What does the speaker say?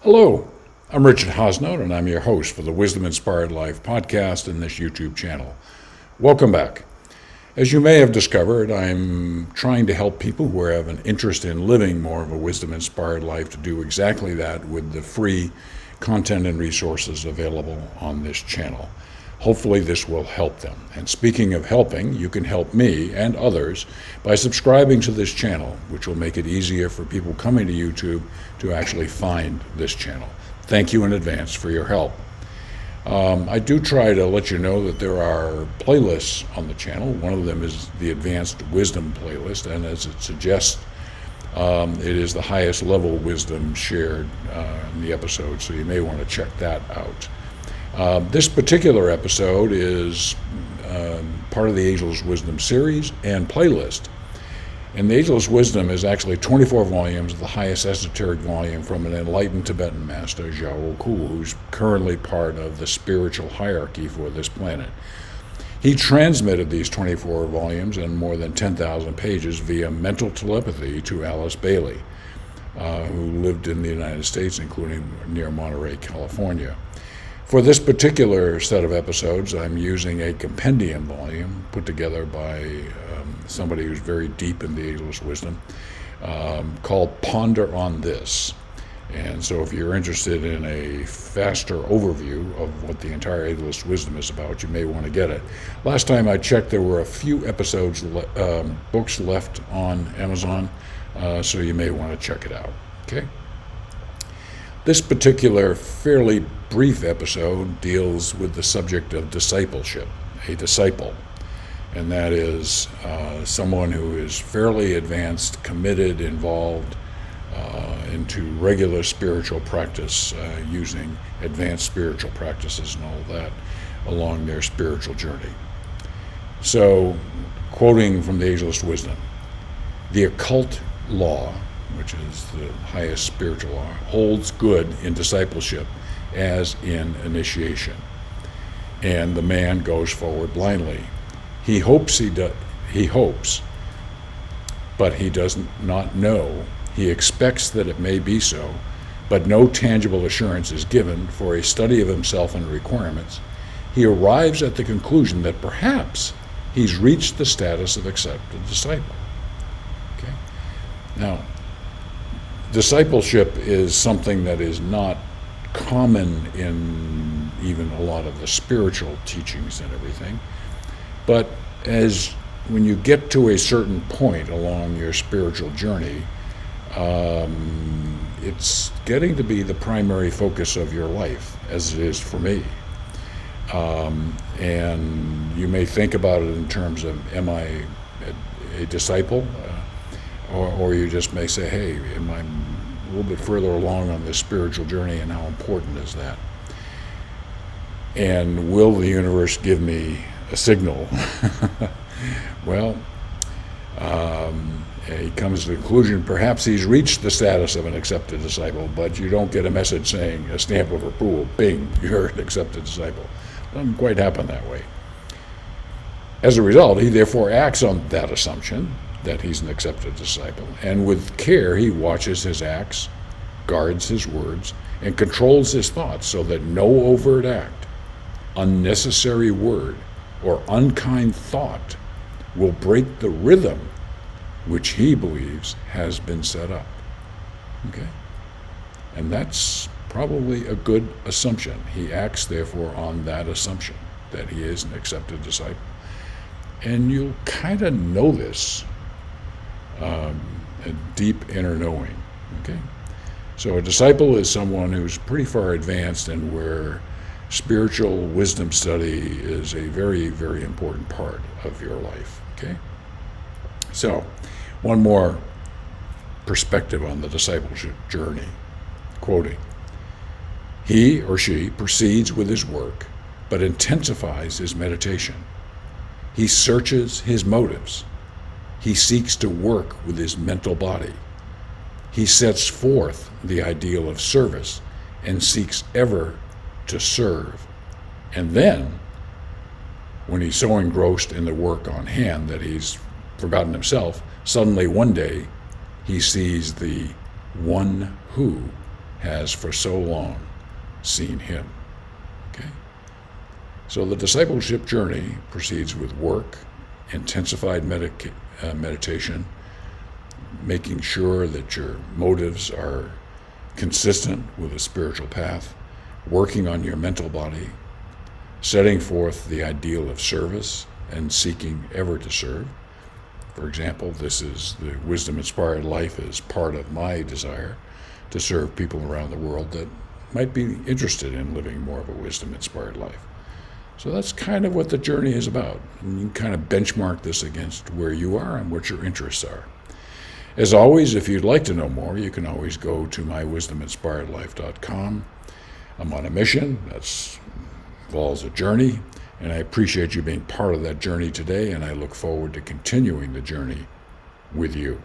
Hello, I'm Richard Hosnote, and I'm your host for the Wisdom Inspired Life podcast and this YouTube channel. Welcome back. As you may have discovered, I'm trying to help people who have an interest in living more of a wisdom inspired life to do exactly that with the free content and resources available on this channel. Hopefully this will help them. And speaking of helping, you can help me and others by subscribing to this channel, which will make it easier for people coming to YouTube to actually find this channel. Thank you in advance for your help. I do try to let you know that there are playlists on the channel. One of them is the Advanced Wisdom playlist, and as it suggests, it is the highest level wisdom shared in the episode, so you may want to check that out. This particular episode is part of the Ageless Wisdom series and playlist. And the Ageless Wisdom is actually 24 volumes, the highest esoteric volume from an enlightened Tibetan master, Zhao Ku, who's currently part of the spiritual hierarchy for this planet. He transmitted these 24 volumes and more than 10,000 pages via mental telepathy to Alice Bailey, who lived in the United States, including near Monterey, California. For this particular set of episodes, I'm using a compendium volume put together by somebody who's very deep in the Ageless Wisdom called Ponder on This. And so if you're interested in a faster overview of what the entire Ageless Wisdom is about, you may want to get it. Last time I checked, there were a few books left on Amazon, so you may want to check it out. Okay. This particular fairly brief episode deals with the subject of discipleship, a disciple, and that is someone who is fairly advanced, committed, involved into regular spiritual practice, using advanced spiritual practices and all that along their spiritual journey. So, quoting from the Ageless Wisdom, the occult law, which is the highest spiritual law, holds good in discipleship as in initiation. And the man goes forward blindly. He hopes, but he does not know. He expects that it may be so, but no tangible assurance is given for a study of himself and requirements. He arrives at the conclusion that perhaps he's reached the status of accepted disciple. Okay? Now, discipleship is something that is not common in even a lot of the spiritual teachings and everything, but when you get to a certain point along your spiritual journey, it's getting to be the primary focus of your life, as it is for me. And you may think about it in terms of, am I a disciple? Or you just may say, hey, am I a little bit further along on this spiritual journey, and how important is that? And will the universe give me a signal? Well, he comes to the conclusion perhaps he's reached the status of an accepted disciple, but you don't get a message saying, a stamp of approval, bing, you're an accepted disciple. It doesn't quite happen that way. As a result, he therefore acts on that assumption that he's an accepted disciple, and with care he watches his acts, guards his words, and controls his thoughts so that no overt act, unnecessary word, or unkind thought will break the rhythm which he believes has been set up. Okay? And that's probably a good assumption. He acts therefore on that assumption that he is an accepted disciple. And you'll kind of know this, a deep inner knowing. Okay? So a disciple is someone who's pretty far advanced and where spiritual wisdom study is a very, very important part of your life. Okay? So, one more perspective on the discipleship journey. Quoting, he or she proceeds with his work, but intensifies his meditation. He searches his motives. He seeks to work with his mental body. He sets forth the ideal of service and seeks ever to serve. And then, when he's so engrossed in the work on hand that he's forgotten himself, suddenly one day he sees the one who has for so long seen him. Okay? So the discipleship journey proceeds with work, intensified meditation, making sure that your motives are consistent with a spiritual path, working on your mental body, setting forth the ideal of service and seeking ever to serve. For example, this is the wisdom-inspired life is part of my desire to serve people around the world that might be interested in living more of a wisdom-inspired life. So that's kind of what the journey is about. And you can kind of benchmark this against where you are and what your interests are. As always, if you'd like to know more, you can always go to mywisdominspiredlife.com. I'm on a mission. That involves a journey, and I appreciate you being part of that journey today, and I look forward to continuing the journey with you.